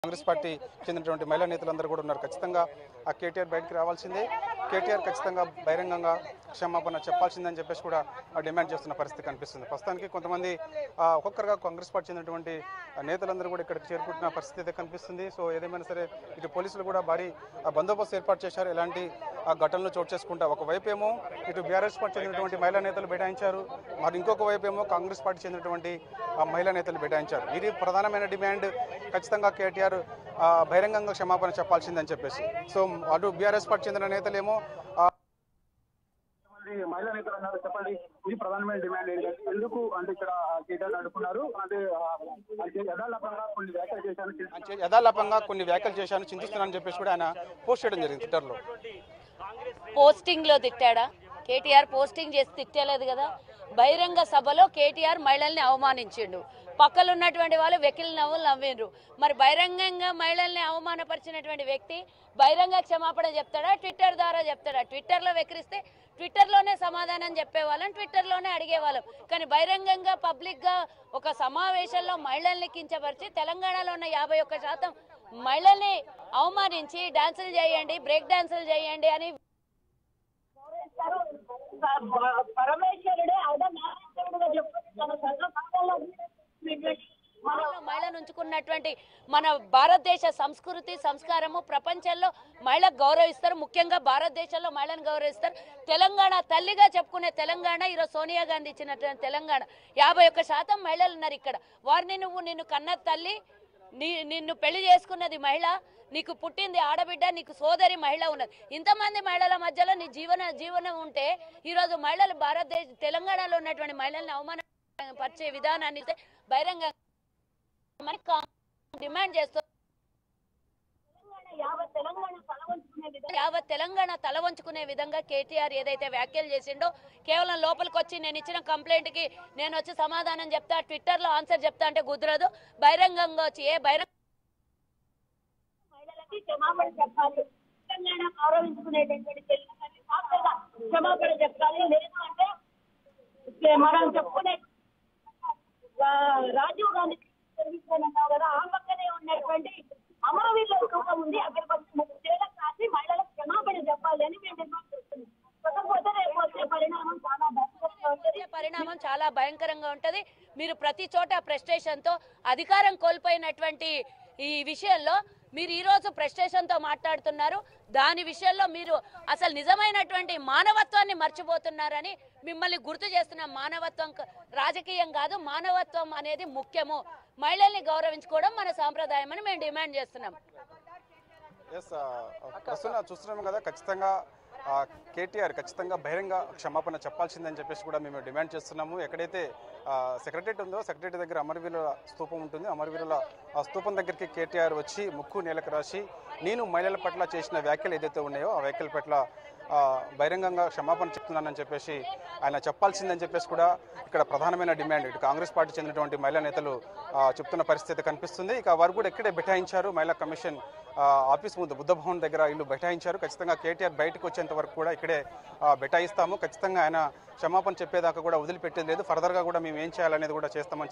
Congress party చెందినటువంటి మహిళా నేతలందరూ కూడా ఉన్నారు. ఖచ్చితంగా ఆ కేటీఆర్ బయటికి రావాల్సిందే, కేటీఆర్ ఖచ్చితంగా బహిరంగంగా క్షమాపణ చెప్పాల్సిందని చెప్పేసి కూడా డిమాండ్ చేస్తున్న పరిస్థితి కనిపిస్తుంది. ప్రస్తుతానికి కొంతమంది ఒక్కొక్కరుగా కాంగ్రెస్ పార్టీ చెందినటువంటి నేతలందరూ కూడా ఇక్కడికి చేరుకుంటున్న పరిస్థితి అయితే కనిపిస్తుంది. సో ఏదేమైనా సరే ఇటు పోలీసులు కూడా భారీ బందోబస్తు ఏర్పాటు చేశారు. ఎలాంటి ఘటనలు చోటు చేసుకుంటా ఒకవైపు ఏమో ఇటు బీఆర్ఎస్ పార్టీ చెందినటువంటి మహిళా నేతలు బైఠాయించారు, మరి ఇంకొక వైపు ఏమో కాంగ్రెస్ పార్టీ చెందినటువంటి మహిళా నేతలు బైఠాయించారు. ఇది ప్రధానమైన డిమాండ్. ఖచ్చితంగా కేటీఆర్ బహిరంగంగా క్షమాపణ చెప్పాల్సిందని చెప్పేసి. సో అటు బీఆర్ఎస్ పార్టీ చెందిన నేతలేమో మహిళా నేతలు అన్నారు. చెప్పండి, ఇది ప్రధానమైన డిమాండ్ ఏంటంటే ఎందుకు అంటే ఇక్కడ కేటీఆర్ అడుగుతున్నారు అంటే యథాలాపంగా కొన్ని వ్యాఖ్యలు చేశాను, చింతిస్తున్నానని చెప్పేసి కూడా ఆయన పోస్ట్ చేయడం జరిగింది ట్విట్టర్లో. పోస్టింగ్ లో తిట్టాడా? కేటీఆర్ పోస్టింగ్ చేసి తిట్టలేదు కదా. బహిరంగ సభలో కేటీఆర్ మహిళల్ని అవమానించిండు, పక్కలు ఉన్నటువంటి వాళ్ళు వెకిలి నవ్వులు నవ్విండ్రు. మరి బహిరంగంగా మహిళల్ని అవమానపరిచినటువంటి వ్యక్తి బహిరంగ క్షమాపణ చెప్తాడా, ట్విట్టర్ ద్వారా చెప్తాడా? ట్విట్టర్లో వెక్కిరిస్తే ట్విట్టర్లోనే సమాధానం చెప్పేవాళ్ళం, ట్విట్టర్లోనే అడిగేవాళ్ళం. కానీ బహిరంగంగా పబ్లిక్గా ఒక సమావేశంలో మహిళల్ని కించపరిచి తెలంగాణలో ఉన్న 51% మహిళల్ని అవమానించి డాన్సులు చేయండి, బ్రేక్ డాన్సులు చేయండి అని మహిళను ఉంచుకున్నటువంటి మన భారతదేశ సంస్కృతి సంస్కారము ప్రపంచంలో మహిళకు గౌరవిస్తారు. ముఖ్యంగా భారతదేశంలో మహిళను గౌరవిస్తారు. తెలంగాణ తల్లిగా చెప్పుకునే తెలంగాణ ఈరోజు సోనియా గాంధీ ఇచ్చినటువంటి తెలంగాణ. 51% మహిళలు ఉన్నారు ఇక్కడ. వారిని నిన్ను కన్న తల్లి, నిన్ను పెళ్లి చేసుకున్నది మహిళ, నీకు పుట్టింది ఆడబిడ్డ, నీకు సోదరి మహిళ ఉన్నది. ఇంతమంది మహిళల మధ్యలో నీ జీవనం ఉంటే ఈరోజు మహిళలు తెలంగాణలో ఉన్నటువంటి మహిళల్ని అవమానపరిచే విధానాన్ని బహిరంగ డిమాండ్ చేస్తూ యావత్ తెలంగాణ తల వంచుకునే విధంగా కేటీఆర్ ఏదైతే వ్యాఖ్యలు చేసిండో, కేవలం లోపలికి వచ్చి నేను ఇచ్చిన కంప్లైంట్ కి నేను వచ్చి సమాధానం చెప్తా, ట్విట్టర్ లో ఆన్సర్ చెప్తా అంటే కుదరదు. బహిరంగంగా వచ్చి క్షమాపణ చెప్పాలి, తెలంగాణ గౌరవించుకునేటటువంటి క్షమాపణ చెప్పాలి. లేదు అంటే మనం చెప్పుకునే రాజీవ్ గాంధీ కదా, ఆ పక్కనే ఉన్నటువంటి అమరవీరుల స్థూపం ఉంది, అక్కడికి వచ్చి మహిళలకు క్షమాపణ చెప్పాలి అని మేము డిమాండ్ చేస్తున్నాం. పరిణామం చాలా భయంకరంగా ఉంటది. మీరు ప్రతి చోట ఫ్రస్ట్రేషన్ తో అధికారం కోల్పోయినటువంటి ఈ విషయంలో మీరు ఈ రోజు ఫ్రస్ట్రేషన్ తో మాట్లాడుతున్నారు. దాని విషయంలో మీరు అసలు నిజమైనటువంటి మానవత్వాన్ని మర్చిపోతున్నారని మిమ్మల్ని గుర్తు చేస్తున్న. మానవత్వం రాజకీయం కాదు, మానవత్వం అనేది ముఖ్యము. మహిళల్ని గౌరవించుకోవడం మన సాంప్రదాయం అని మేము డిమాండ్ చేస్తున్నాం. చూస్తున్నాం కదా, ఖచ్చితంగా కేటీఆర్ ఖచ్చితంగా బహిరంగ క్షమాపణ చెప్పాల్సిందని చెప్పేసి కూడా మేము డిమాండ్ చేస్తున్నాము. ఎక్కడైతే సెక్రటరేట్ ఉందో సెక్రటరేట్ దగ్గర అమరవీరుల స్తూపం ఉంటుంది, అమరవీరుల స్తూపం దగ్గరికి కేటీఆర్ వచ్చి ముక్కు నేలకు రాసి నేను మహిళల పట్ల చేసిన వ్యాఖ్యలు ఏదైతే ఉన్నాయో ఆ వ్యాఖ్యల పట్ల బహిరంగంగా క్షమాపణ చెప్తున్నానని చెప్పేసి ఆయన చెప్పాల్సిందని చెప్పేసి కూడా ఇక్కడ ప్రధానమైన డిమాండ్ ఇటు కాంగ్రెస్ పార్టీ చెందినటువంటి మహిళా నేతలు చెప్తున్న పరిస్థితి కనిపిస్తుంది. ఇక వారు కూడా ఇక్కడే బైఠాయించారు, మహిళా కమిషన్ ఆఫీస్ ముందు బుద్ధ భవన్ దగ్గర ఇల్లు బైఠాయించారు. ఖచ్చితంగా కేటీఆర్ బయటకు వచ్చేంత వరకు కూడా ఇక్కడే బైఠాయిస్తాము. ఖచ్చితంగా ఆయన క్షమాపణ చెప్పేదాకా కూడా వదిలిపెట్టేది లేదు. ఫర్దర్గా కూడా మేము ఏం చేయాలనేది కూడా చేస్తామని